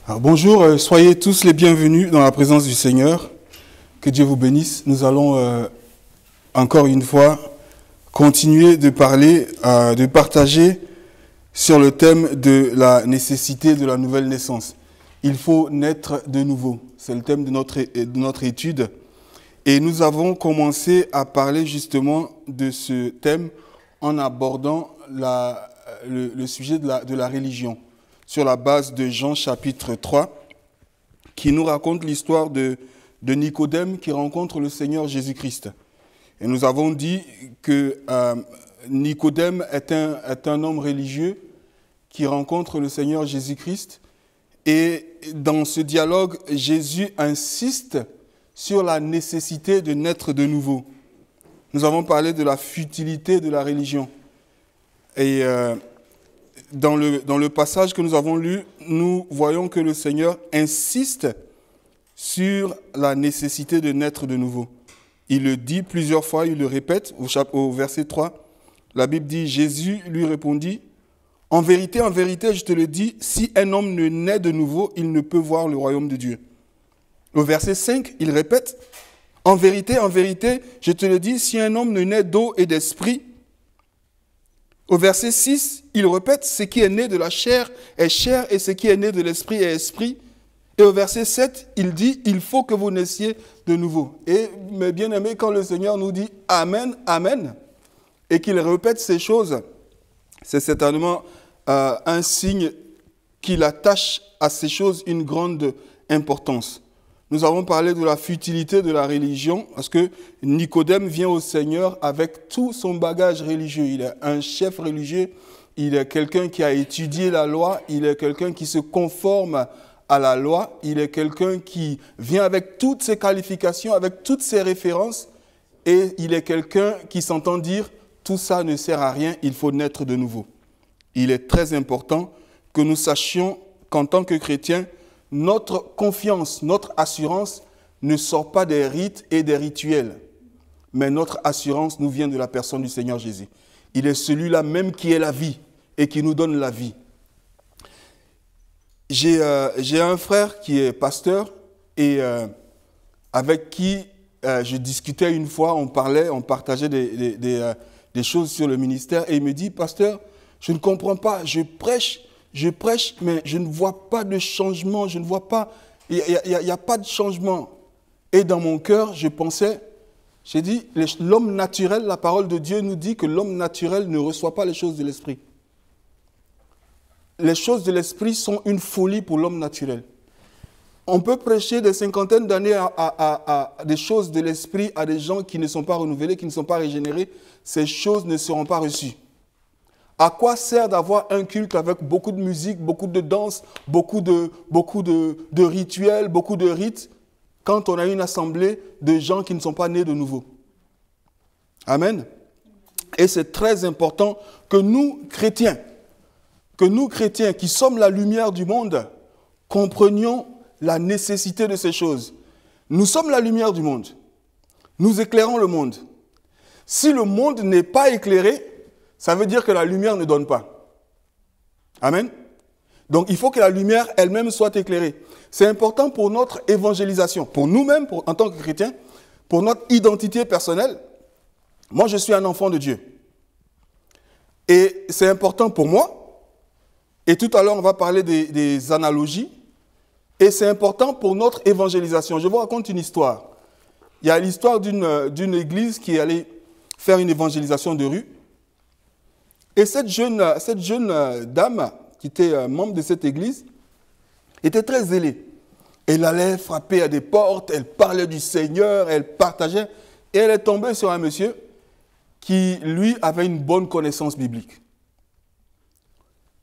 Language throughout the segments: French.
Alors, bonjour, soyez tous les bienvenus dans la présence du Seigneur. Que Dieu vous bénisse. Nous allons encore une fois continuer de parler, de partager sur le thème de la nécessité de la nouvelle naissance. Il faut naître de nouveau. C'est le thème de notre étude. Et nous avons commencé à parler justement de ce thème en abordant le sujet de la religion, sur la base de Jean chapitre 3, qui nous raconte l'histoire de Nicodème qui rencontre le Seigneur Jésus-Christ. Et nous avons dit que Nicodème est un homme religieux qui rencontre le Seigneur Jésus-Christ. Et dans ce dialogue, Jésus insiste sur la nécessité de naître de nouveau. Nous avons parlé de la futilité de la religion. Et dans le passage que nous avons lu, nous voyons que le Seigneur insiste sur la nécessité de naître de nouveau. Il le dit plusieurs fois, il le répète au verset 3. La Bible dit, Jésus lui répondit, « En vérité, je te le dis, si un homme ne naît de nouveau, il ne peut voir le royaume de Dieu. » Au verset 5, il répète, « En vérité, je te le dis, si un homme ne naît d'eau et d'esprit, » Au verset 6, il répète, « Ce qui est né de la chair est chair, et ce qui est né de l'esprit est esprit. » Et au verset 7, il dit, « Il faut que vous naissiez de nouveau. » Et mes bien-aimés, quand le Seigneur nous dit « Amen, Amen », et qu'il répète ces choses, c'est certainement un signe qu'il attache à ces choses une grande importance. Nous avons parlé de la futilité de la religion, parce que Nicodème vient au Seigneur avec tout son bagage religieux. Il est un chef religieux, il est quelqu'un qui a étudié la loi, il est quelqu'un qui se conforme à la loi, il est quelqu'un qui vient avec toutes ses qualifications, avec toutes ses références, et il est quelqu'un qui s'entend dire « tout ça ne sert à rien, il faut naître de nouveau ». Il est très important que nous sachions qu'en tant que chrétiens, notre confiance, notre assurance ne sort pas des rites et des rituels, mais notre assurance nous vient de la personne du Seigneur Jésus. Il est celui-là même qui est la vie et qui nous donne la vie. J'ai un frère qui est pasteur et avec qui je discutais une fois, on partageait des choses sur le ministère et il me dit « Pasteur, je ne comprends pas, je prêche, mais je ne vois pas de changement, je ne vois pas, il n'y a pas de changement. » Et dans mon cœur, je pensais, j'ai dit, l'homme naturel, la parole de Dieu nous dit que l'homme naturel ne reçoit pas les choses de l'esprit. Les choses de l'esprit sont une folie pour l'homme naturel. On peut prêcher des cinquantaines d'années à des choses de l'esprit à des gens qui ne sont pas renouvelés, qui ne sont pas régénérés. Ces choses ne seront pas reçues. À quoi sert d'avoir un culte avec beaucoup de musique, beaucoup de danse, beaucoup de rituels, beaucoup de rites, quand on a une assemblée de gens qui ne sont pas nés de nouveau? Amen. Et c'est très important que nous, chrétiens qui sommes la lumière du monde, comprenions la nécessité de ces choses. Nous sommes la lumière du monde. Nous éclairons le monde. Si le monde n'est pas éclairé, ça veut dire que la lumière ne donne pas. Amen. Donc, il faut que la lumière elle-même soit éclairée. C'est important pour notre évangélisation, pour nous-mêmes, en tant que chrétiens, pour notre identité personnelle. Moi, je suis un enfant de Dieu. Et c'est important pour moi. Et tout à l'heure, on va parler des analogies. Et c'est important pour notre évangélisation. Je vous raconte une histoire. Il y a l'histoire d'une église qui est allée faire une évangélisation de rue. Et cette jeune dame, qui était membre de cette église, était très zélée. Elle allait frapper à des portes, elle parlait du Seigneur, elle partageait. Et elle est tombée sur un monsieur qui, lui, avait une bonne connaissance biblique.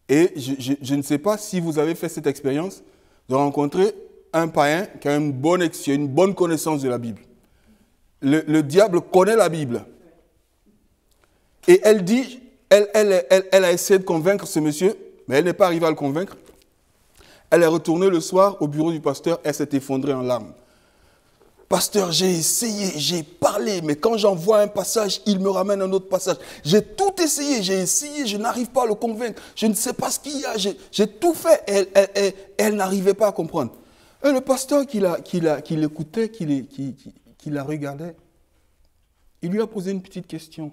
Et je ne sais pas si vous avez fait cette expérience de rencontrer un païen qui a une bonne connaissance de la Bible. Le diable connaît la Bible. Et elle dit... Elle a essayé de convaincre ce monsieur, mais elle n'est pas arrivée à le convaincre. Elle est retournée le soir au bureau du pasteur, elle s'est effondrée en larmes. pasteur, j'ai essayé, j'ai parlé, mais quand j'envoie un passage, il me ramène un autre passage. J'ai tout essayé, je n'arrive pas à le convaincre. Je ne sais pas ce qu'il y a, j'ai tout fait. Elle n'arrivait pas à comprendre. Et le pasteur qui l'écoutait, qui la regardait, il lui a posé une petite question.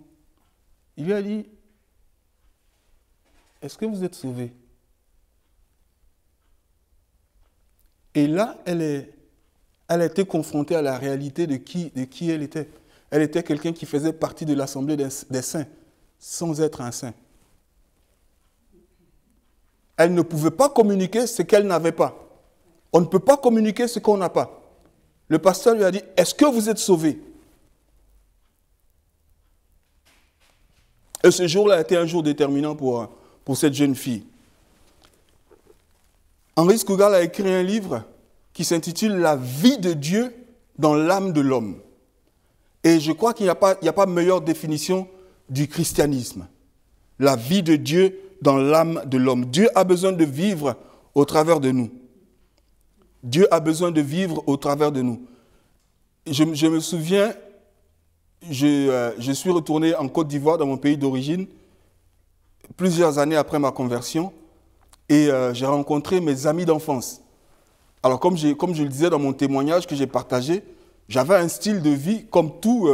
Il lui a dit, est-ce que vous êtes sauvé? Et là, elle a été confrontée à la réalité de qui elle était. Elle était quelqu'un qui faisait partie de l'assemblée des saints, sans être un saint. Elle ne pouvait pas communiquer ce qu'elle n'avait pas. On ne peut pas communiquer ce qu'on n'a pas. Le pasteur lui a dit, est-ce que vous êtes sauvé? Et ce jour-là a été un jour déterminant pour cette jeune fille. Henri Scougal a écrit un livre qui s'intitule « La vie de Dieu dans l'âme de l'homme ». Et je crois qu'il n'y a pas meilleure définition du christianisme. La vie de Dieu dans l'âme de l'homme. Dieu a besoin de vivre au travers de nous. Dieu a besoin de vivre au travers de nous. Je me souviens, je suis retourné en Côte d'Ivoire, dans mon pays d'origine, plusieurs années après ma conversion, et j'ai rencontré mes amis d'enfance. Alors, comme je le disais dans mon témoignage que j'ai partagé, j'avais un style de vie comme tout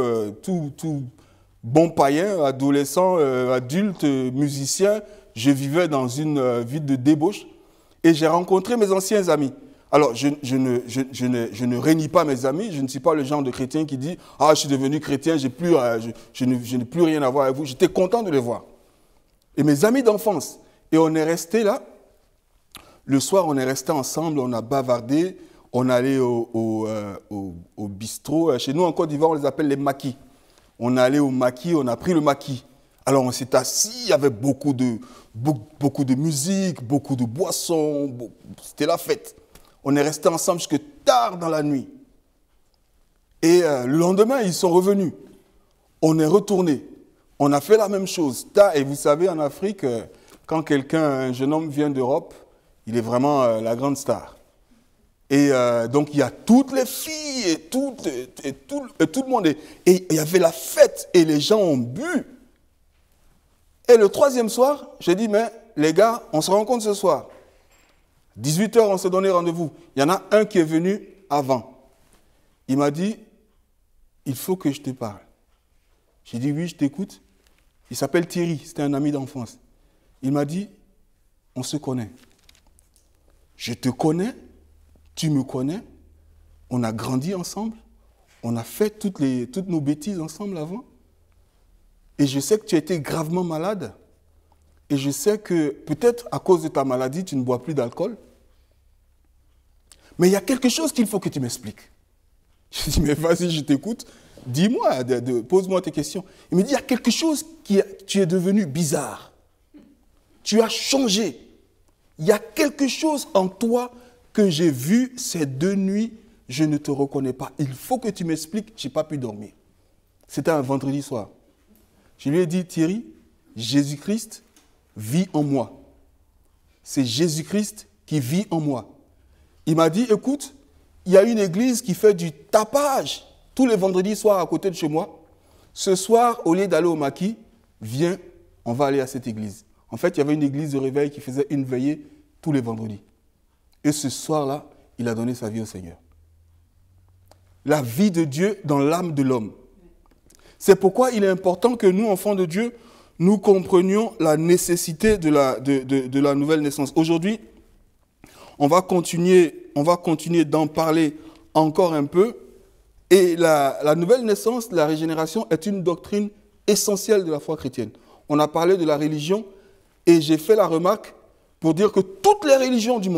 bon païen, adolescent, adulte, musicien. Je vivais dans une vie de débauche et j'ai rencontré mes anciens amis. Alors, je ne rénie pas mes amis, je ne suis pas le genre de chrétien qui dit « Ah, je suis devenu chrétien, je n'ai plus rien à voir avec vous ». J'étais content de les voir. Et mes amis d'enfance. Et on est resté là. Le soir, on est resté ensemble, on a bavardé, on allait au bistrot. Chez nous, en Côte d'Ivoire, on les appelle les maquis. On est allé au maquis, on a pris le maquis. Alors, on s'est assis, il y avait beaucoup de musique, beaucoup de boissons. C'était la fête. On est resté ensemble jusque tard dans la nuit. Et le lendemain, ils sont revenus. On est retourné. On a fait la même chose. Et vous savez, en Afrique, quand un jeune homme vient d'Europe, il est vraiment la grande star. Et donc, il y a toutes les filles et tout le monde. Et il y avait la fête et les gens ont bu. Et le troisième soir, j'ai dit, mais les gars, on se rencontre ce soir. 18h, on s'est donné rendez-vous. Il y en a un qui est venu avant. Il m'a dit, il faut que je te parle. J'ai dit, oui, je t'écoute. Il s'appelle Thierry, c'était un ami d'enfance. Il m'a dit, on se connaît. Je te connais, tu me connais, on a grandi ensemble, on a fait toutes nos bêtises ensemble avant. Et je sais que tu as été gravement malade. Et je sais que peut-être à cause de ta maladie, tu ne bois plus d'alcool. Mais il y a quelque chose qu'il faut que tu m'expliques. Je dis, mais vas-y, je t'écoute. Dis-moi, pose-moi tes questions. Il me dit, il y a quelque chose tu es devenu bizarre. Tu as changé. Il y a quelque chose en toi que j'ai vu ces 2 nuits, je ne te reconnais pas. Il faut que tu m'expliques, je n'ai pas pu dormir. C'était un vendredi soir. Je lui ai dit, Thierry, Jésus-Christ vit en moi. C'est Jésus-Christ qui vit en moi. Il m'a dit, écoute, il y a une église qui fait du tapage tous les vendredis soirs à côté de chez moi. Ce soir, au lieu d'aller au maquis, viens, on va aller à cette église. En fait, il y avait une église de réveil qui faisait une veillée tous les vendredis. Et ce soir-là, il a donné sa vie au Seigneur. La vie de Dieu dans l'âme de l'homme. C'est pourquoi il est important que nous, enfants de Dieu, nous comprenions la nécessité de la nouvelle naissance. Aujourd'hui, on va continuer d'en parler encore un peu. Et la nouvelle naissance, la régénération, est une doctrine essentielle de la foi chrétienne. On a parlé de la religion et j'ai fait la remarque pour dire que toutes les religions du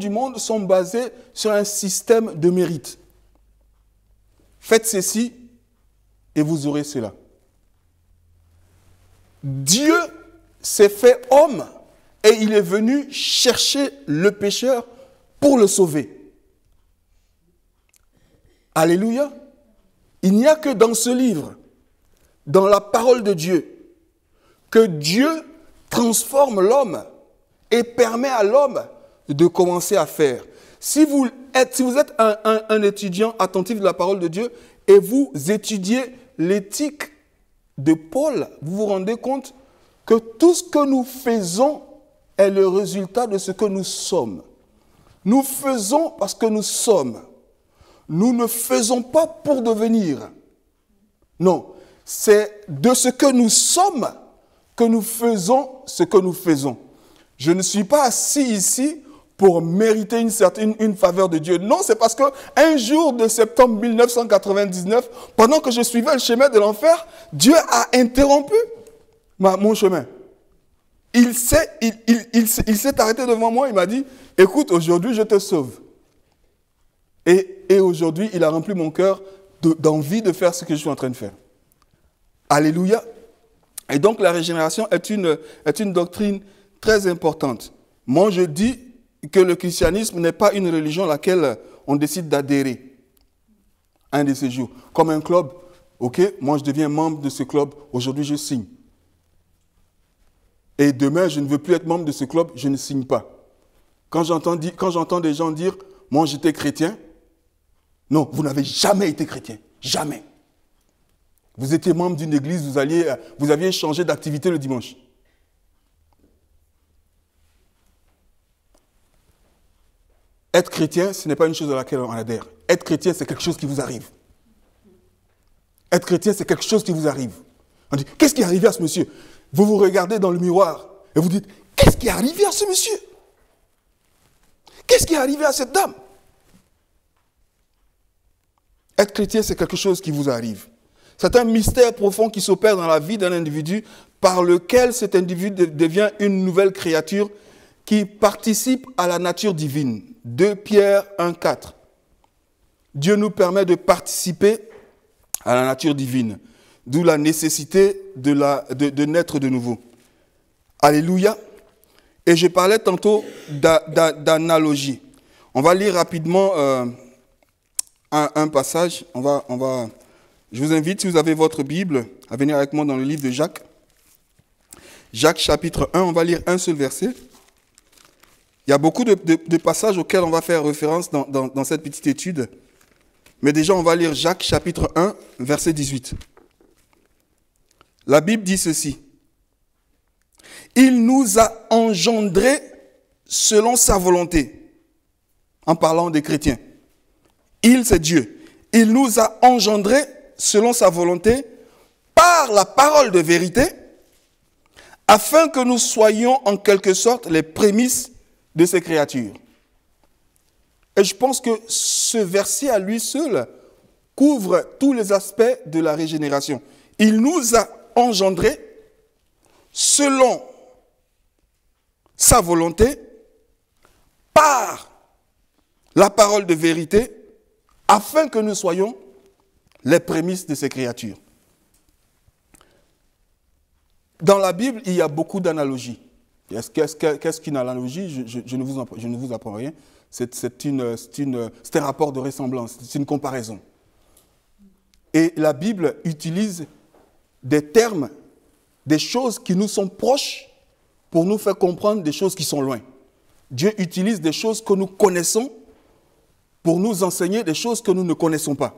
monde sont basées sur un système de mérite. Faites ceci et vous aurez cela. Dieu s'est fait homme et il est venu chercher le pécheur pour le sauver. Alléluia. Il n'y a que dans ce livre, dans la parole de Dieu, que Dieu transforme l'homme et permet à l'homme de commencer à faire. Si vous êtes un étudiant attentif de la parole de Dieu et vous étudiez l'éthique de Paul, vous vous rendez compte que tout ce que nous faisons est le résultat de ce que nous sommes. Nous faisons parce que nous sommes. Nous ne faisons pas pour devenir. Non, c'est de ce que nous sommes que nous faisons ce que nous faisons. Je ne suis pas assis ici pour mériter une faveur de Dieu. Non, c'est parce qu'un jour de septembre 1999, pendant que je suivais le chemin de l'enfer, Dieu a interrompu mon chemin. Il s'est arrêté devant moi, il m'a dit, écoute, aujourd'hui je te sauve. Et aujourd'hui, il a rempli mon cœur d'envie de faire ce que je suis en train de faire. Alléluia. Et donc la régénération est une doctrine très importante. Moi, je dis que le christianisme n'est pas une religion à laquelle on décide d'adhérer un de ces jours. Comme un club, ok, moi je deviens membre de ce club, aujourd'hui je signe. Et demain, je ne veux plus être membre de ce club, je ne signe pas. Quand j'entends des gens dire, moi j'étais chrétien, non, vous n'avez jamais été chrétien, jamais. Vous étiez membre d'une église, vous aviez changé d'activité le dimanche. Être chrétien, ce n'est pas une chose à laquelle on adhère. Être chrétien, c'est quelque chose qui vous arrive. Être chrétien, c'est quelque chose qui vous arrive. On dit, qu'est-ce qui est arrivé à ce monsieur? Vous vous regardez dans le miroir et vous dites, qu'est-ce qui est arrivé à ce monsieur? Qu'est-ce qui est arrivé à cette dame? Être chrétien, c'est quelque chose qui vous arrive. C'est un mystère profond qui s'opère dans la vie d'un individu par lequel cet individu devient une nouvelle créature qui participe à la nature divine. 2 Pierre 1,4. Dieu nous permet de participer à la nature divine, d'où la nécessité de naître de nouveau. Alléluia. Et je parlais tantôt d'analogie. On va lire rapidement un passage. Je vous invite, si vous avez votre Bible, à venir avec moi dans le livre de Jacques. Jacques chapitre 1, on va lire un seul verset. Il y a beaucoup de passages auxquels on va faire référence dans cette petite étude. Mais déjà, on va lire Jacques chapitre 1, verset 18. La Bible dit ceci. Il nous a engendrés selon sa volonté. En parlant des chrétiens. Il, c'est Dieu. Il nous a engendrés selon sa volonté par la parole de vérité, afin que nous soyons en quelque sorte les prémices de ces créatures. Et je pense que ce verset à lui seul couvre tous les aspects de la régénération. Il nous a engendrés selon sa volonté, par la parole de vérité, afin que nous soyons les prémices de ces créatures. Dans la Bible, il y a beaucoup d'analogies. Qu'est-ce qu'une analogie? Je ne vous apprends rien. C'est un rapport de ressemblance, c'est une comparaison. Et la Bible utilise des termes, des choses qui nous sont proches pour nous faire comprendre des choses qui sont loin. Dieu utilise des choses que nous connaissons pour nous enseigner des choses que nous ne connaissons pas.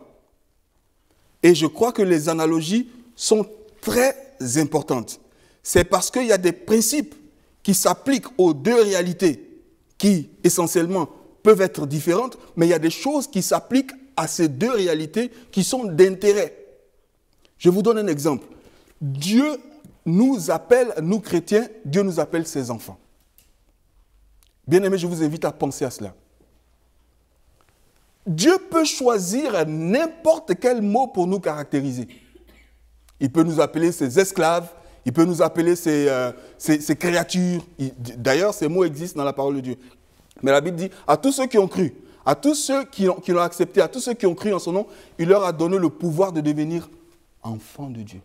Et je crois que les analogies sont très importantes. C'est parce qu'il y a des principes qui s'appliquent aux deux réalités qui, essentiellement, peuvent être différentes, mais il y a des choses qui s'appliquent à ces deux réalités qui sont d'intérêt. Je vous donne un exemple. Dieu nous appelle, nous chrétiens, Dieu nous appelle ses enfants. Bien-aimés, je vous invite à penser à cela. Dieu peut choisir n'importe quel mot pour nous caractériser. Il peut nous appeler ses esclaves, il peut nous appeler ses créatures. D'ailleurs, ces mots existent dans la parole de Dieu. Mais la Bible dit, à tous ceux qui ont cru, à tous ceux qui l'ont accepté, à tous ceux qui ont cru en son nom, il leur a donné le pouvoir de devenir enfants de Dieu.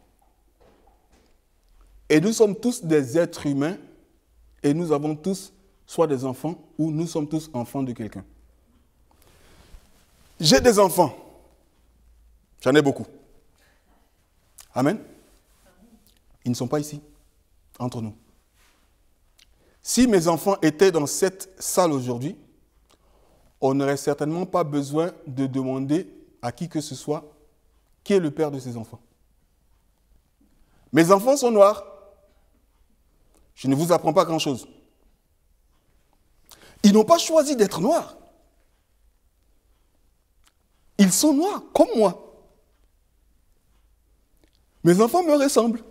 Et nous sommes tous des êtres humains et nous avons tous soit des enfants ou nous sommes tous enfants de quelqu'un. J'ai des enfants. J'en ai beaucoup. Amen. Ils ne sont pas ici, entre nous. Si mes enfants étaient dans cette salle aujourd'hui, on n'aurait certainement pas besoin de demander à qui que ce soit qui est le père de ses enfants. Mes enfants sont noirs. Je ne vous apprends pas grand-chose. Ils n'ont pas choisi d'être noirs. Ils sont noirs, comme moi. Mes enfants me ressemblent.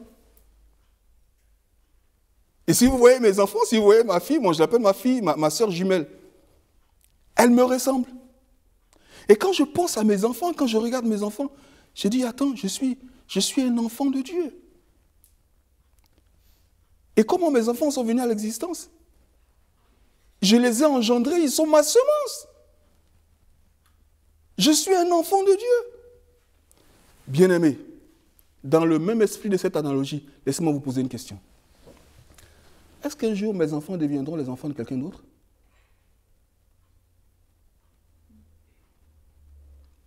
Et si vous voyez mes enfants, si vous voyez ma fille, moi je l'appelle ma fille, ma soeur jumelle, elle me ressemble. Et quand je pense à mes enfants, quand je regarde mes enfants, je dis, attends, je suis un enfant de Dieu. Et comment mes enfants sont venus à l'existence? Je les ai engendrés, ils sont ma semence. Je suis un enfant de Dieu. Bien-aimés, dans le même esprit de cette analogie, laissez-moi vous poser une question. Est-ce qu'un jour mes enfants deviendront les enfants de quelqu'un d'autre?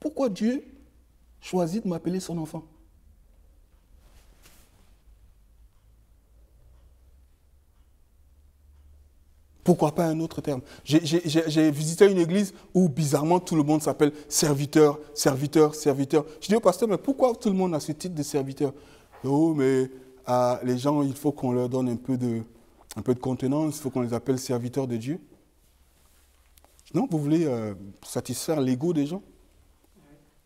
Pourquoi Dieu choisit de m'appeler son enfant? Pourquoi pas un autre terme? J'ai visité une église où bizarrement tout le monde s'appelle serviteur, serviteur, serviteur. Je dis au pasteur, mais pourquoi tout le monde a ce titre de serviteur? Oh, mais les gens, il faut qu'on leur donne un peu de contenance, il faut qu'on les appelle serviteurs de Dieu. Non, vous voulez satisfaire l'ego des gens?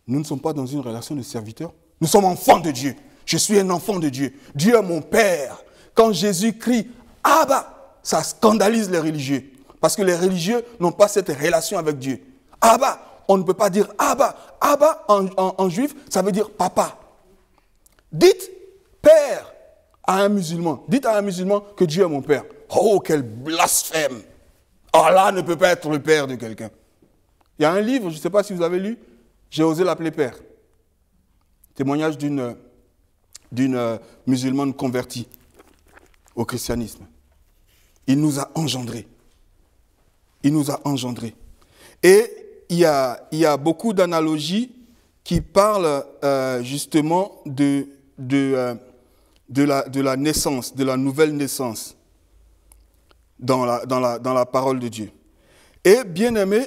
Nous ne sommes pas dans une relation de serviteur. Nous sommes enfants de Dieu. Je suis un enfant de Dieu. Dieu est mon Père. Quand Jésus crie « Abba », ça scandalise les religieux. Parce que les religieux n'ont pas cette relation avec Dieu. Abba, on ne peut pas dire Abba. Abba, en juif, ça veut dire papa. Dites Père à un musulman. Dites à un musulman que Dieu est mon Père. Oh, quel blasphème! Allah ne peut pas être le Père de quelqu'un. Il y a un livre, je ne sais pas si vous avez lu, j'ai osé l'appeler Père. Témoignage d'une musulmane convertie au christianisme. Il nous a engendrés. Il nous a engendrés. Et il y a beaucoup d'analogies qui parlent justement de la naissance, de la nouvelle naissance dans la parole de Dieu. Et bien aimé,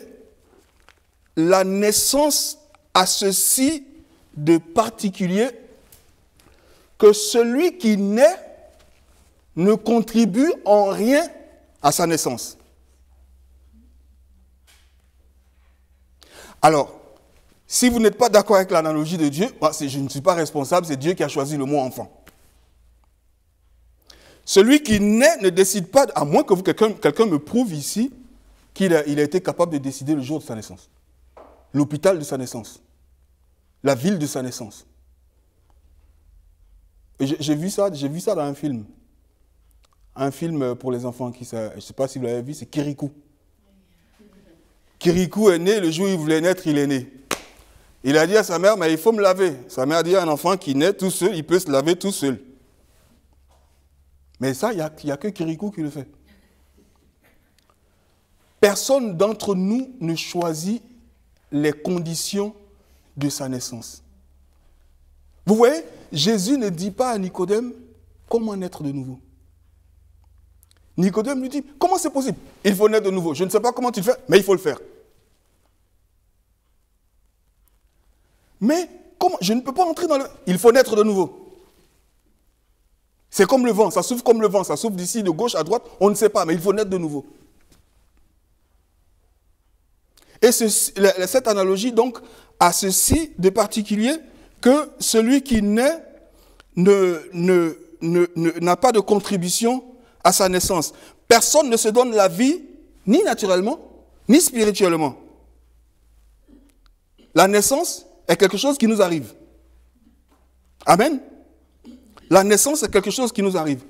la naissance a ceci de particulier que celui qui naît ne contribue en rien à sa naissance. Alors, si vous n'êtes pas d'accord avec l'analogie de Dieu, je ne suis pas responsable, c'est Dieu qui a choisi le mot enfant. Celui qui naît ne décide pas, à moins que quelqu'un me prouve ici qu'il a été capable de décider le jour de sa naissance, l'hôpital de sa naissance, la ville de sa naissance. J'ai vu ça dans un film. Un film pour les enfants, je ne sais pas si vous l'avez vu, c'est Kirikou. Kirikou est né, le jour où il voulait naître, il est né. Il a dit à sa mère, mais il faut me laver. Sa mère a dit à un enfant qui naît tout seul, il peut se laver tout seul. Mais ça, il n'y a que Kirikou qui le fait. Personne d'entre nous ne choisit les conditions de sa naissance. Vous voyez, Jésus ne dit pas à Nicodème comment naître de nouveau. Nicodème lui dit, comment c'est possible? Il faut naître de nouveau. Je ne sais pas comment tu le fais, mais il faut le faire. Mais comment? Je ne peux pas entrer dans le... Il faut naître de nouveau. C'est comme le vent, ça souffle comme le vent, ça souffle d'ici, de gauche à droite, on ne sait pas, mais il faut naître de nouveau. Et cette analogie, donc, a ceci de particulier que celui qui naît n'a pas de contribution à sa naissance. Personne ne se donne la vie, ni naturellement, ni spirituellement. La naissance est quelque chose qui nous arrive. Amen. La naissance est quelque chose qui nous arrive.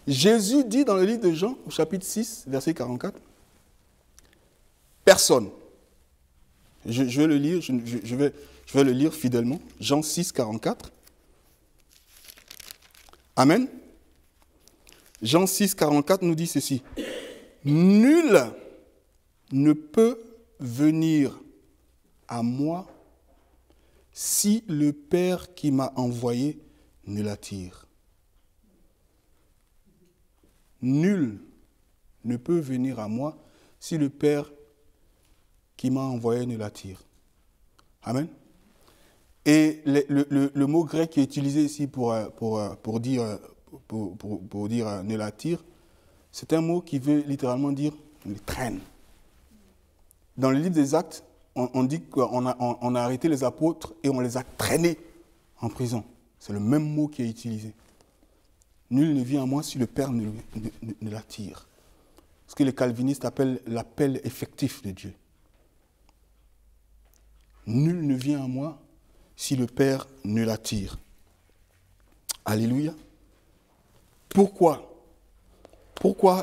Jésus dit dans le livre de Jean, au chapitre 6, verset 44, personne. Je vais le lire, je vais le lire fidèlement. Jean 6, 44. Amen. Jean 6, 44 nous dit ceci. Nul ne peut venir à moi si le Père qui m'a envoyé ne l'attire. Nul ne peut venir à moi si le Père qui m'a envoyé ne l'attire. Amen. Et le mot grec qui est utilisé ici pour dire ne l'attire, c'est un mot qui veut littéralement dire le traîne. Dans le livre des Actes, on dit qu'on a arrêté les apôtres et on les a traînés en prison. C'est le même mot qui est utilisé. Nul ne vient à moi si le Père ne l'attire. Ce que les calvinistes appellent l'appel effectif de Dieu. Nul ne vient à moi si le Père ne l'attire. Alléluia. Pourquoi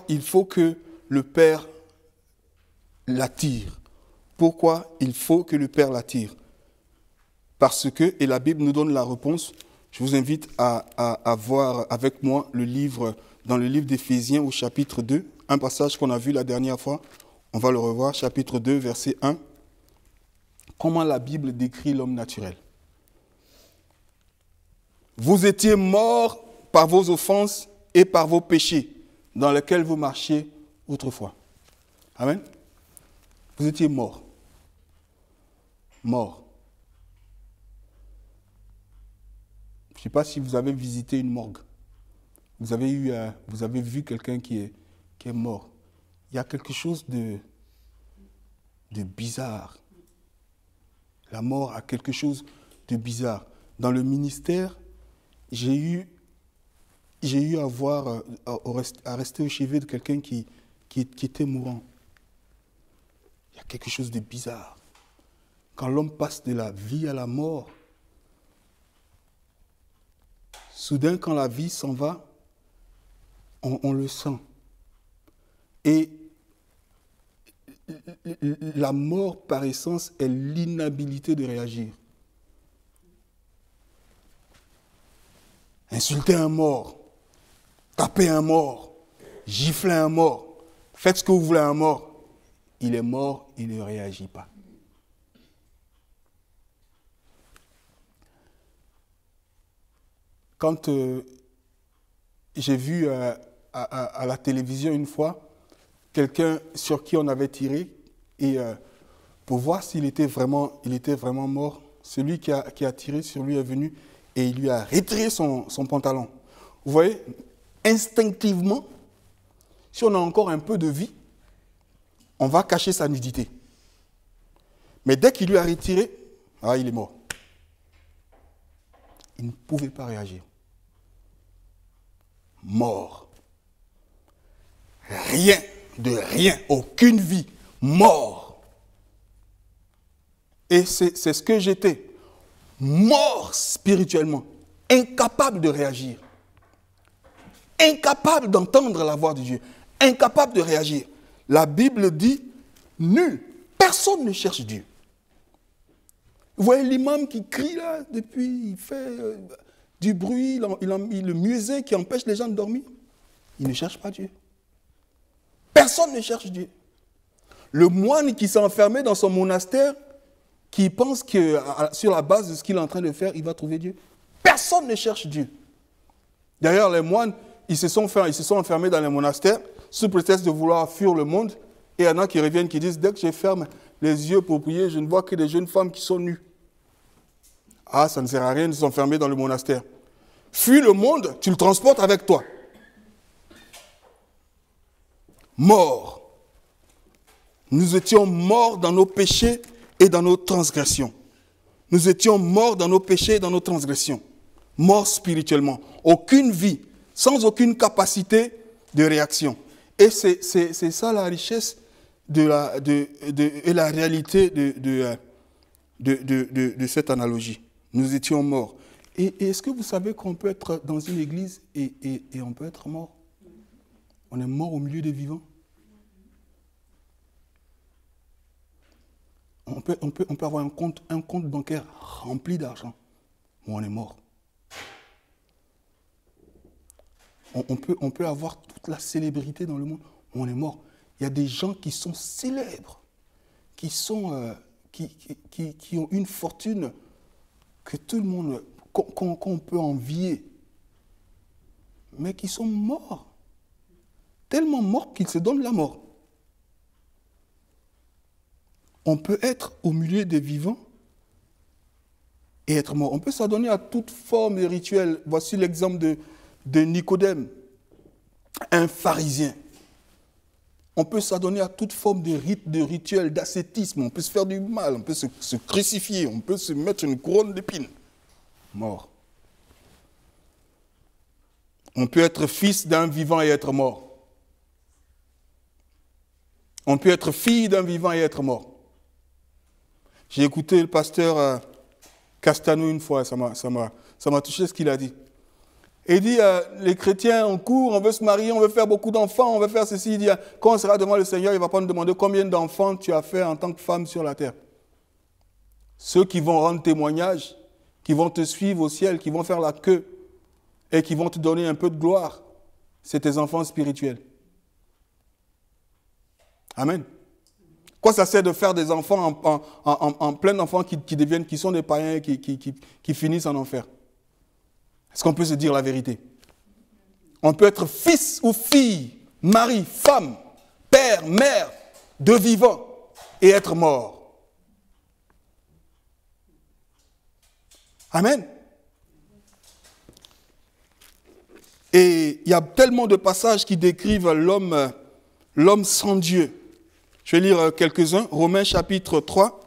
il faut que le Père l'attire? Pourquoi il faut que le Père l'attire? Parce que, et la Bible nous donne la réponse, je vous invite à voir avec moi dans le livre d'Éphésiens au chapitre 2, un passage qu'on a vu la dernière fois, on va le revoir, chapitre 2, verset 1. Comment la Bible décrit l'homme naturel. Vous étiez morts par vos offenses et par vos péchés, dans lesquels vous marchiez autrefois. Amen. Vous étiez morts. Morts. Je ne sais pas si vous avez visité une morgue. Vous avez vu quelqu'un qui est mort. Il y a quelque chose de bizarre. La mort a quelque chose de bizarre. Dans le ministère, j'ai eu à rester au chevet de quelqu'un qui était mourant. Il y a quelque chose de bizarre. Quand l'homme passe de la vie à la mort, soudain, quand la vie s'en va, on le sent. Et la mort, par essence, est l'inhabilité de réagir. Insulter un mort, taper un mort, gifler un mort, faites ce que vous voulez à un mort. Il est mort, il ne réagit pas. Quand j'ai vu à la télévision une fois quelqu'un sur qui on avait tiré, et pour voir s'il était vraiment mort, celui qui a tiré sur lui est venu et il lui a retiré son pantalon. Vous voyez, instinctivement, si on a encore un peu de vie, on va cacher sa nudité. Mais dès qu'il lui a retiré, il est mort. Il ne pouvait pas réagir. Mort. Rien de rien, aucune vie. Mort. Et c'est ce que j'étais. Mort spirituellement. Incapable de réagir. Incapable d'entendre la voix de Dieu. Incapable de réagir. La Bible dit, nul, personne ne cherche Dieu. Vous voyez l'imam qui crie là, depuis, il fait du bruit, le musée qui empêche les gens de dormir. Il ne cherche pas Dieu. Personne ne cherche Dieu. Le moine qui s'est enfermé dans son monastère, qui pense que sur la base de ce qu'il est en train de faire, il va trouver Dieu. Personne ne cherche Dieu. D'ailleurs, les moines, ils se sont enfermés dans les monastères sous prétexte de vouloir fuir le monde. Et il y en a qui reviennent, qui disent, dès que je ferme les yeux pour prier, je ne vois que des jeunes femmes qui sont nues. Ah, ça ne sert à rien de s'enfermer dans le monastère. Fuis le monde, tu le transportes avec toi. Mort. Nous étions morts dans nos péchés et dans nos transgressions. Nous étions morts dans nos péchés et dans nos transgressions. Morts spirituellement. Aucune vie, sans aucune capacité de réaction. Et c'est ça la richesse et la réalité de cette analogie. Nous étions morts. Et est-ce que vous savez qu'on peut être dans une église et on peut être mort? On est mort au milieu des vivants. On peut avoir un compte bancaire rempli d'argent, mais on est mort. On peut avoir toute la célébrité dans le monde, mais on est mort. Il y a des gens qui sont célèbres, qui ont une fortune que tout le monde, qu'on peut envier, mais qui sont morts. Tellement morts qu'ils se donnent la mort. On peut être au milieu des vivants et être mort. On peut s'adonner à toute forme de rituel. Voici l'exemple de Nicodème, un pharisien. On peut s'adonner à toute forme de rite, de rituel, d'ascétisme. On peut se faire du mal, on peut se crucifier, on peut se mettre une couronne d'épines. Mort. On peut être fils d'un vivant et être mort. On peut être fille d'un vivant et être mort. J'ai écouté le pasteur Castano une fois, ça m'a touché ce qu'il a dit. Il dit, les chrétiens, on court, on veut se marier, on veut faire beaucoup d'enfants, on veut faire ceci. Il dit, quand on sera devant le Seigneur, il ne va pas nous demander combien d'enfants tu as fait en tant que femme sur la terre. Ceux qui vont rendre témoignage, qui vont te suivre au ciel, qui vont faire la queue et qui vont te donner un peu de gloire, c'est tes enfants spirituels. Amen. Quoi ça sert de faire des enfants en plein d'enfants qui sont des païens et qui finissent en enfer? Est-ce qu'on peut se dire la vérité? On peut être fils ou fille, mari, femme, père, mère, de vivant et être mort. Amen. Et il y a tellement de passages qui décrivent l'homme sans Dieu. Je vais lire quelques-uns. Romains chapitre 3.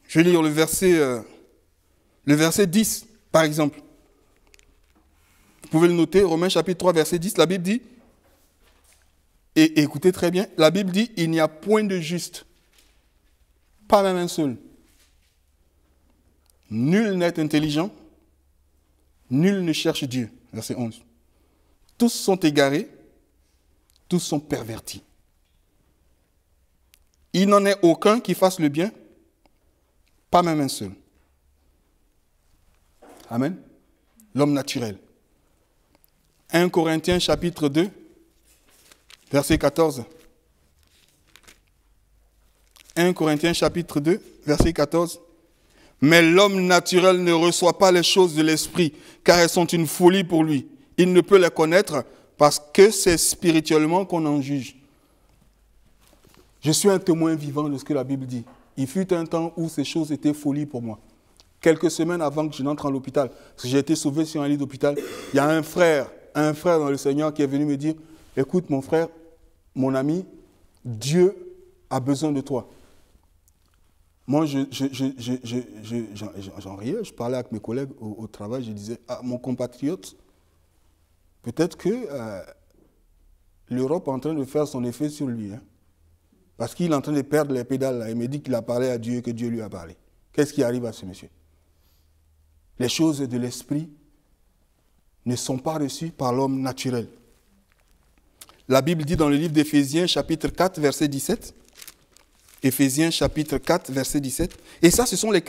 Je vais lire le verset 10, par exemple. Vous pouvez le noter, Romains chapitre 3, verset 10, la Bible dit, et écoutez très bien, la Bible dit, il n'y a point de juste, pas même un seul. Nul n'est intelligent, nul ne cherche Dieu. Verset 11. Tous sont égarés, tous sont pervertis. Il n'en est aucun qui fasse le bien, pas même un seul. Amen. L'homme naturel. 1 Corinthiens chapitre 2, verset 14. 1 Corinthiens chapitre 2, verset 14. Mais l'homme naturel ne reçoit pas les choses de l'esprit, car elles sont une folie pour lui. Il ne peut les connaître parce que c'est spirituellement qu'on en juge. Je suis un témoin vivant de ce que la Bible dit. Il fut un temps où ces choses étaient folie pour moi. Quelques semaines avant que je n'entre en l'hôpital, parce que j'ai été sauvé sur un lit d'hôpital, il y a un frère dans le Seigneur qui est venu me dire, écoute mon frère, mon ami, Dieu a besoin de toi. Moi, j'en riais, je parlais avec mes collègues au travail, je disais, mon compatriote, peut-être que l'Europe est en train de faire son effet sur lui. Hein, parce qu'il est en train de perdre les pédales. Là. Il me dit qu'il a parlé à Dieu et que Dieu lui a parlé. Qu'est-ce qui arrive à ce monsieur? Les choses de l'esprit ne sont pas reçues par l'homme naturel. La Bible dit dans le livre d'Éphésiens, chapitre 4, verset 17, Éphésiens chapitre 4, verset 17. Et ça, ce sont les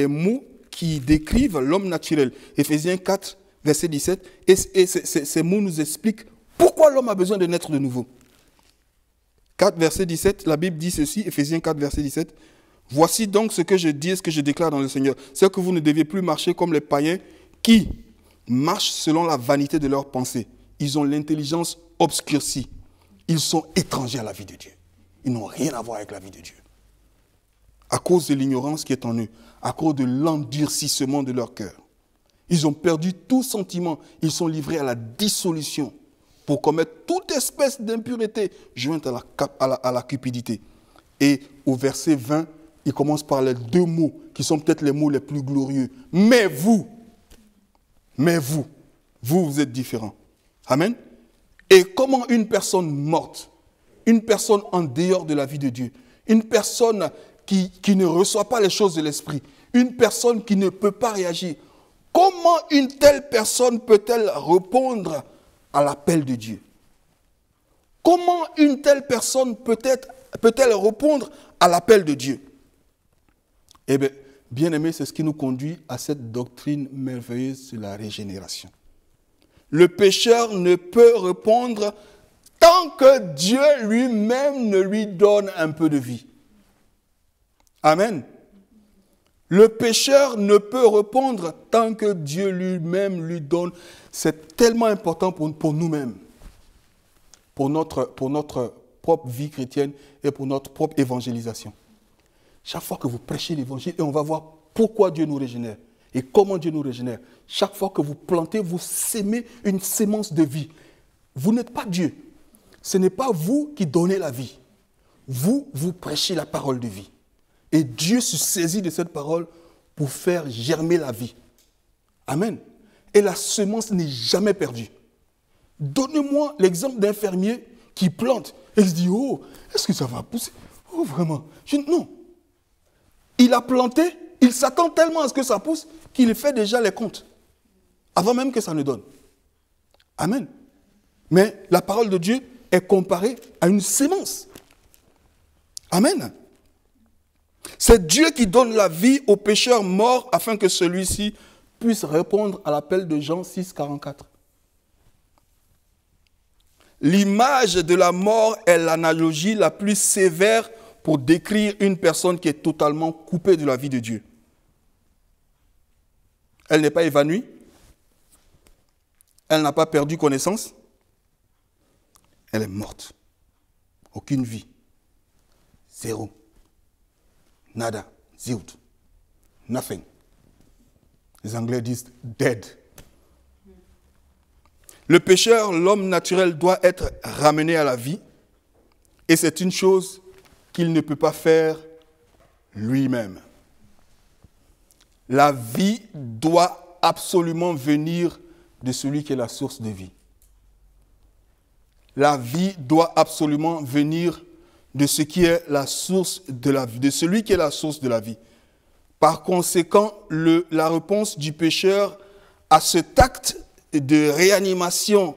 mots qui décrivent l'homme naturel. Éphésiens 4, verset 17. Et ces mots nous expliquent pourquoi l'homme a besoin de naître de nouveau. 4, verset 17, la Bible dit ceci, Éphésiens 4, verset 17. Voici donc ce que je dis et ce que je déclare dans le Seigneur. C'est que vous ne deviez plus marcher comme les païens qui marchent selon la vanité de leurs pensées. Ils ont l'intelligence obscurcie. Ils sont étrangers à la vie de Dieu. Ils n'ont rien à voir avec la vie de Dieu. À cause de l'ignorance qui est en eux, à cause de l'endurcissement de leur cœur. Ils ont perdu tout sentiment. Ils sont livrés à la dissolution pour commettre toute espèce d'impureté jointe à la cupidité. Et au verset 20, il commence par les deux mots qui sont peut-être les mots les plus glorieux. Mais vous, vous êtes différents. Amen. Et comment une personne morte, une personne en dehors de la vie de Dieu, une personne qui ne reçoit pas les choses de l'esprit, une personne qui ne peut pas réagir, comment une telle personne peut-elle répondre à l'appel de Dieu? Comment une telle personne peut-elle répondre à l'appel de Dieu? Eh bien, bien-aimé, c'est ce qui nous conduit à cette doctrine merveilleuse de la régénération. Le pécheur ne peut répondre tant que Dieu lui-même ne lui donne un peu de vie. Amen. Le pécheur ne peut répondre tant que Dieu lui-même lui donne. C'est tellement important pour nous-mêmes, pour notre propre vie chrétienne et pour notre propre évangélisation. Chaque fois que vous prêchez l'évangile, et on va voir pourquoi Dieu nous régénère et comment Dieu nous régénère. Chaque fois que vous plantez, vous sémez une sémence de vie. Vous n'êtes pas Dieu. Ce n'est pas vous qui donnez la vie. Vous, vous prêchez la parole de vie. Et Dieu se saisit de cette parole pour faire germer la vie. Amen. Et la semence n'est jamais perdue. Donnez-moi l'exemple d'un fermier qui plante et il se dit, oh, est-ce que ça va pousser? Oh, vraiment? Non. Il a planté, il s'attend tellement à ce que ça pousse qu'il fait déjà les comptes, avant même que ça ne donne. Amen. Mais la parole de Dieu est comparée à une sémence. Amen. C'est Dieu qui donne la vie au pécheur mort afin que celui-ci puisse répondre à l'appel de Jean 6, 44. L'image de la mort est l'analogie la plus sévère pour décrire une personne qui est totalement coupée de la vie de Dieu. Elle n'est pas évanouie. Elle n'a pas perdu connaissance. Elle est morte. Aucune vie. Zéro. Nada. Zilch. Nothing. Les Anglais disent dead. Le pécheur, l'homme naturel, doit être ramené à la vie. Et c'est une chose qu'il ne peut pas faire lui-même. La vie doit absolument venir de celui qui est la source de vie. La vie doit absolument venir de ce qui est la source de la vie, de celui qui est la source de la vie. Par conséquent, la réponse du pécheur à cet acte de réanimation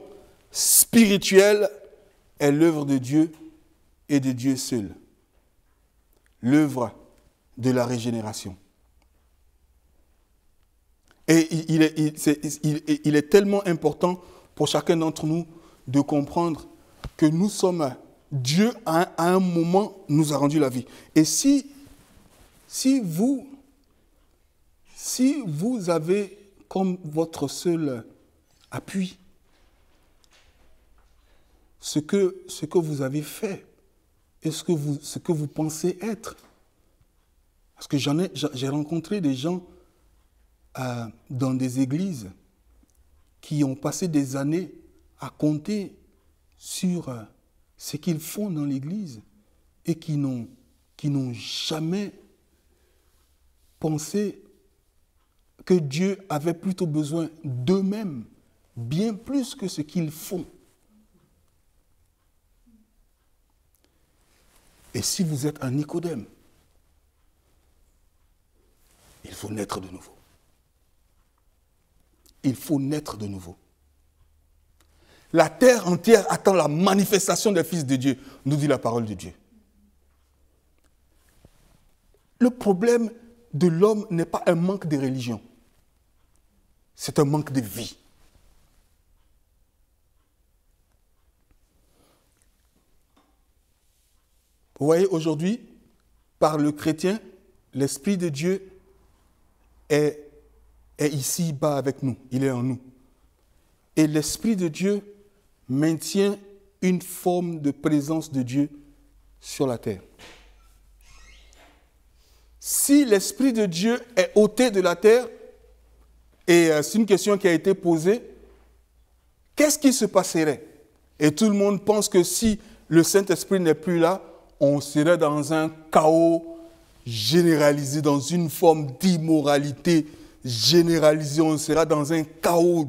spirituelle est l'œuvre de Dieu et de Dieu seul. L'œuvre de la régénération. Et il est tellement important pour chacun d'entre nous de comprendre que nous sommes, Dieu à un moment nous a rendu la vie. Et si vous avez comme votre seul appui ce que vous avez fait et ce que vous pensez être. Parce que j'ai rencontré des gens dans des églises qui ont passé des années à compter sur ce qu'ils font dans l'église et qui n'ont jamais pensé que Dieu avait plutôt besoin d'eux-mêmes, bien plus que ce qu'ils font. Et si vous êtes un Nicodème, il faut naître de nouveau. Il faut naître de nouveau. La terre entière attend la manifestation des fils de Dieu, nous dit la parole de Dieu. Le problème de l'homme n'est pas un manque de religion. C'est un manque de vie. Vous voyez, aujourd'hui, par le chrétien, l'Esprit de Dieu est ici-bas avec nous. Il est en nous. Et l'Esprit de Dieu maintient une forme de présence de Dieu sur la terre. Si l'Esprit de Dieu est ôté de la terre, et c'est une question qui a été posée, qu'est-ce qui se passerait? Et tout le monde pense que si le Saint-Esprit n'est plus là, on serait dans un chaos généralisé, dans une forme d'immoralité généralisée, on sera dans un chaos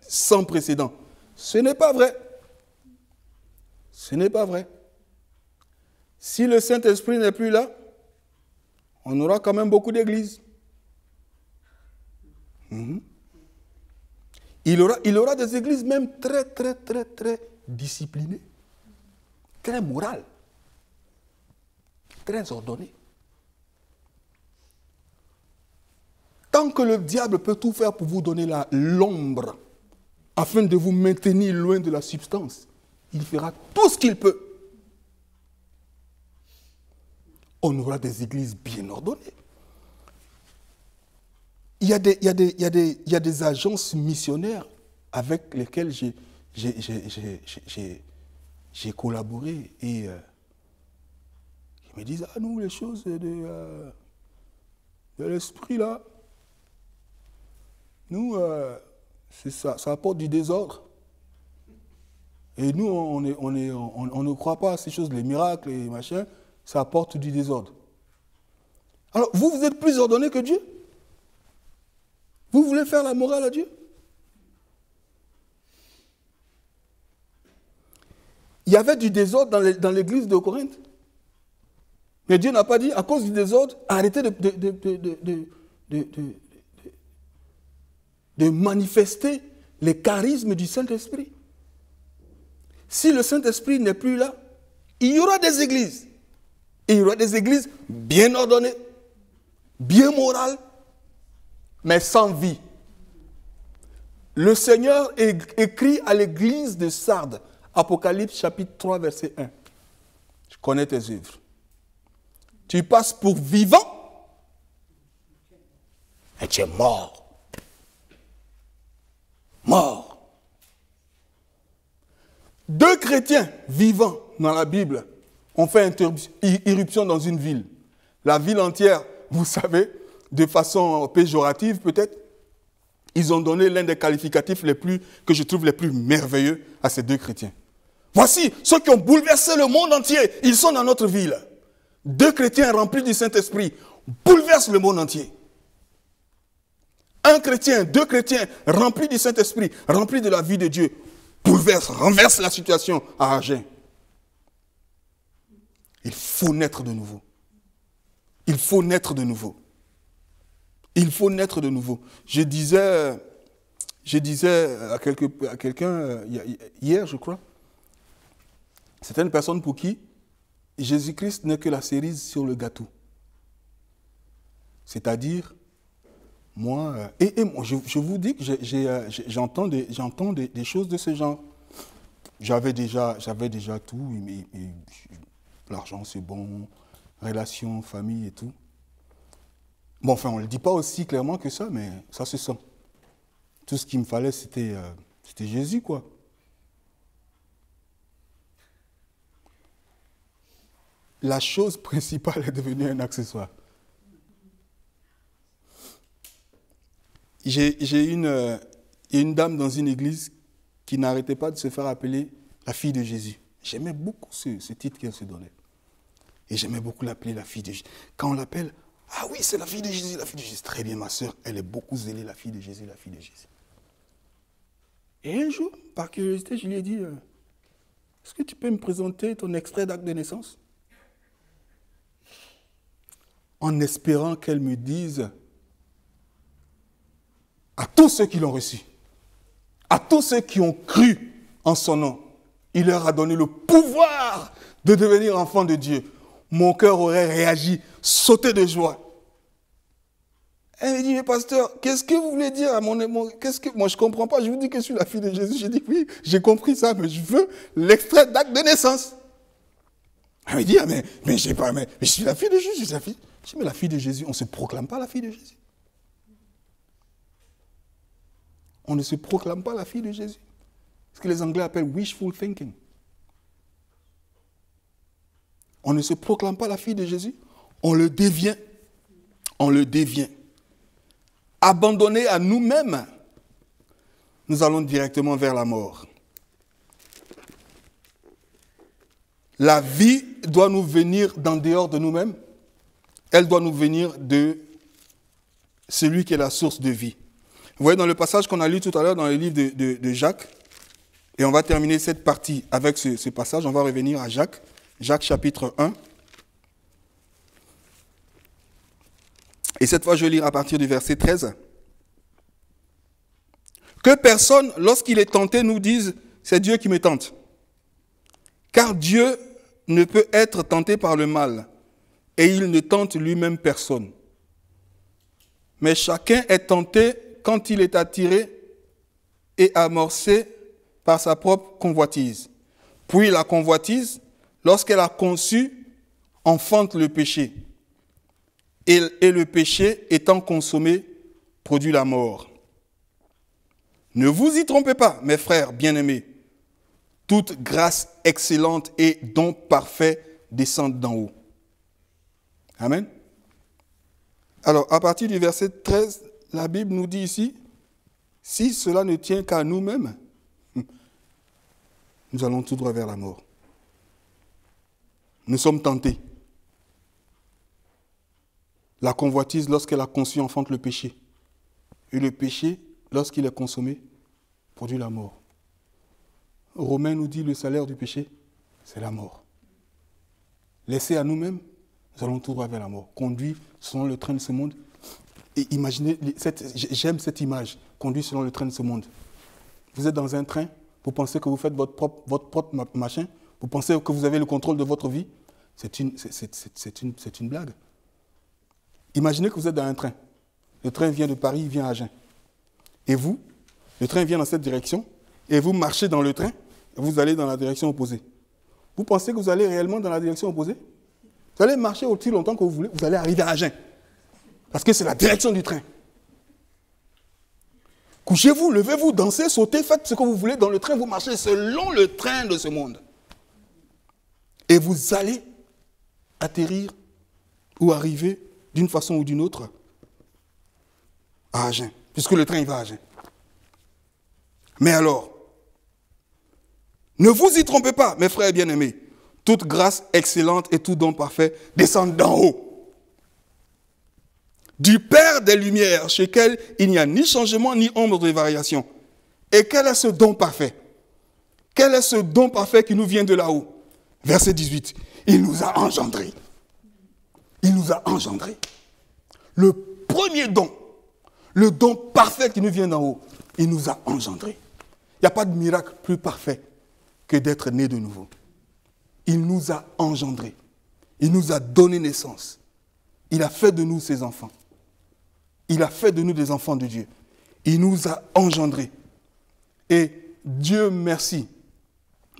sans précédent. Ce n'est pas vrai. Ce n'est pas vrai. Si le Saint-Esprit n'est plus là, on aura quand même beaucoup d'églises. Il aura des églises même très, très, très, très disciplinées, très morales, très ordonnées. Tant que le diable peut tout faire pour vous donner l'ombre, afin de vous maintenir loin de la substance, il fera tout ce qu'il peut. On aura des églises bien ordonnées. Il y a des agences missionnaires avec lesquelles j'ai collaboré et ils me disent, ah nous, les choses de l'esprit là, nous, c'est ça apporte du désordre. Et nous, on ne croit pas à ces choses, les miracles et machin, ça apporte du désordre. Alors, vous êtes plus ordonné que Dieu? Vous voulez faire la morale à Dieu? Il y avait du désordre dans l'église de Corinthe. Mais Dieu n'a pas dit, à cause du désordre, arrêtez de manifester les charismes du Saint-Esprit. Si le Saint-Esprit n'est plus là, il y aura des églises. Et il y aura des églises bien ordonnées, bien morales, mais sans vie. Le Seigneur écrit à l'église de Sardes, Apocalypse chapitre 3, verset 1. Je connais tes œuvres. Tu passes pour vivant et tu es mort. Mort. 2 chrétiens vivants dans la Bible ont fait irruption dans une ville. La ville entière, vous savez, de façon péjorative peut-être, ils ont donné l'un des qualificatifs que je trouve les plus merveilleux à ces 2 chrétiens. Voici ceux qui ont bouleversé le monde entier. Ils sont dans notre ville. 2 chrétiens remplis du Saint-Esprit bouleversent le monde entier. 1 chrétien, 2 chrétiens remplis du Saint-Esprit, remplis de la vie de Dieu, renverse la situation à Agen. Il faut naître de nouveau. Il faut naître de nouveau. Il faut naître de nouveau. Je disais à quelqu'un hier, je crois, c'était une personne pour qui Jésus-Christ n'est que la cerise sur le gâteau. C'est-à-dire, moi, je vous dis que j'entends des choses de ce genre. J'avais déjà tout, mais l'argent c'est bon, relations, famille et tout. Bon, enfin, on ne le dit pas aussi clairement que ça, mais ça se sent. Tout ce qu'il me fallait, c'était Jésus, quoi. La chose principale est devenue un accessoire. J'ai une dame dans une église qui n'arrêtait pas de se faire appeler la fille de Jésus. J'aimais beaucoup ce titre qu'elle se donnait. Et j'aimais beaucoup l'appeler la fille de Jésus. Quand on l'appelle, ah oui, c'est la fille de Jésus, la fille de Jésus. Très bien, ma soeur, elle est beaucoup zélée, la fille de Jésus, la fille de Jésus. Et un jour, par curiosité, je lui ai dit, est-ce que tu peux me présenter ton extrait d'acte de naissance? En espérant qu'elle me dise à tous ceux qui l'ont reçu, à tous ceux qui ont cru en son nom, il leur a donné le pouvoir de devenir enfants de Dieu. Mon cœur aurait réagi, sauté de joie. Elle me dit, mais pasteur, qu'est-ce que vous voulez dire à moi, je ne comprends pas, je vous dis que je suis la fille de Jésus. J'ai dit, oui, j'ai compris ça, mais je veux l'extrait d'acte de naissance. Elle me dit, ah, mais je suis la fille de Jésus, je suis la fille. Je dis, mais la fille de Jésus, on ne se proclame pas la fille de Jésus. On ne se proclame pas la fille de Jésus. Ce que les Anglais appellent wishful thinking. On ne se proclame pas la fille de Jésus, on le devient. On le devient. Abandonnés à nous-mêmes, nous allons directement vers la mort. La vie doit nous venir d'en dehors de nous-mêmes. Elle doit nous venir de celui qui est la source de vie. Vous voyez dans le passage qu'on a lu tout à l'heure dans le livre de Jacques, et on va terminer cette partie avec ce passage, on va revenir à Jacques, Jacques chapitre 1. Et cette fois, je vais lire à partir du verset 13. Que personne, lorsqu'il est tenté, nous dise, c'est Dieu qui me tente. Car Dieu ne peut être tenté par le mal, et il ne tente lui-même personne. Mais chacun est tenté quand il est attiré et amorcé par sa propre convoitise. Puis la convoitise, lorsqu'elle a conçu, enfante le péché. Et le péché, étant consommé, produit la mort. Ne vous y trompez pas, mes frères bien-aimés. toute grâce excellente et don parfait descendent d'en haut. Amen. Alors, à partir du verset 13, la Bible nous dit ici, si cela ne tient qu'à nous-mêmes, nous allons tout droit vers la mort. Nous sommes tentés. La convoitise, lorsqu'elle a conçu, enfante le péché. Et le péché, lorsqu'il est consommé, produit la mort. Romains nous dit le salaire du péché, c'est la mort. Laissés à nous-mêmes, nous allons tout droit vers la mort. Conduits selon le train de ce monde. Et imaginez, j'aime cette image, conduit selon le train de ce monde. Vous êtes dans un train, vous pensez que vous faites votre propre machin, vous pensez que vous avez le contrôle de votre vie. C'est une blague. Imaginez que vous êtes dans un train. Le train vient de Paris, il vient à Agen. Et vous, le train vient dans cette direction, et vous marchez dans le train, et vous allez dans la direction opposée. Vous pensez que vous allez réellement dans la direction opposée? Vous allez marcher aussi longtemps que vous voulez, vous allez arriver à Agen. Parce que c'est la direction du train. Couchez-vous, levez-vous, dansez, sautez, faites ce que vous voulez dans le train, vous marchez selon le train de ce monde. Et vous allez atterrir ou arriver d'une façon ou d'une autre à Agen, puisque le train il va à Agen. Mais alors, ne vous y trompez pas, mes frères bien-aimés. Toute grâce excellente et tout don parfait descendent d'en haut. Du Père des Lumières, chez lequel il n'y a ni changement ni ombre de variation. Et quel est ce don parfait? Quel est ce don parfait qui nous vient de là-haut? Verset 18. Il nous a engendrés. Il nous a engendrés. Le premier don, le don parfait qui nous vient d'en haut, il nous a engendrés. Il n'y a pas de miracle plus parfait que d'être né de nouveau. Il nous a engendrés. Il nous a donné naissance. Il a fait de nous ses enfants. Il a fait de nous des enfants de Dieu. Il nous a engendrés. Et Dieu merci.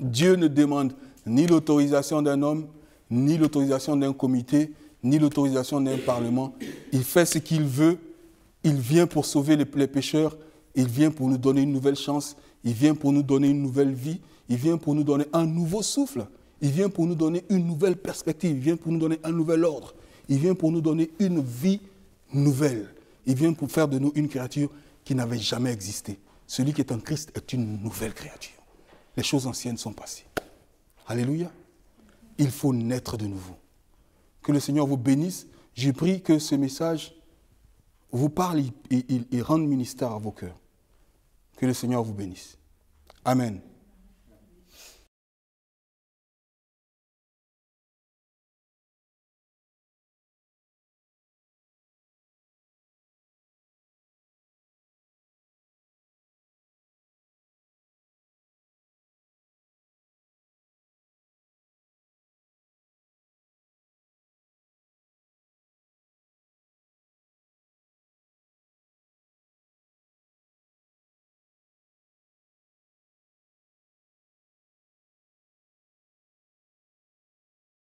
Dieu ne demande ni l'autorisation d'un homme, ni l'autorisation d'un comité, ni l'autorisation d'un parlement. Il fait ce qu'il veut. Il vient pour sauver les pécheurs. Il vient pour nous donner une nouvelle chance. Il vient pour nous donner une nouvelle vie. Il vient pour nous donner un nouveau souffle. Il vient pour nous donner une nouvelle perspective. Il vient pour nous donner un nouvel ordre. Il vient pour nous donner une vie nouvelle. Il vient pour faire de nous une créature qui n'avait jamais existé. Celui qui est en Christ est une nouvelle créature. Les choses anciennes sont passées. Alléluia. Il faut naître de nouveau. Que le Seigneur vous bénisse. J'ai prie que ce message vous parle et rende ministère à vos cœurs. Que le Seigneur vous bénisse. Amen.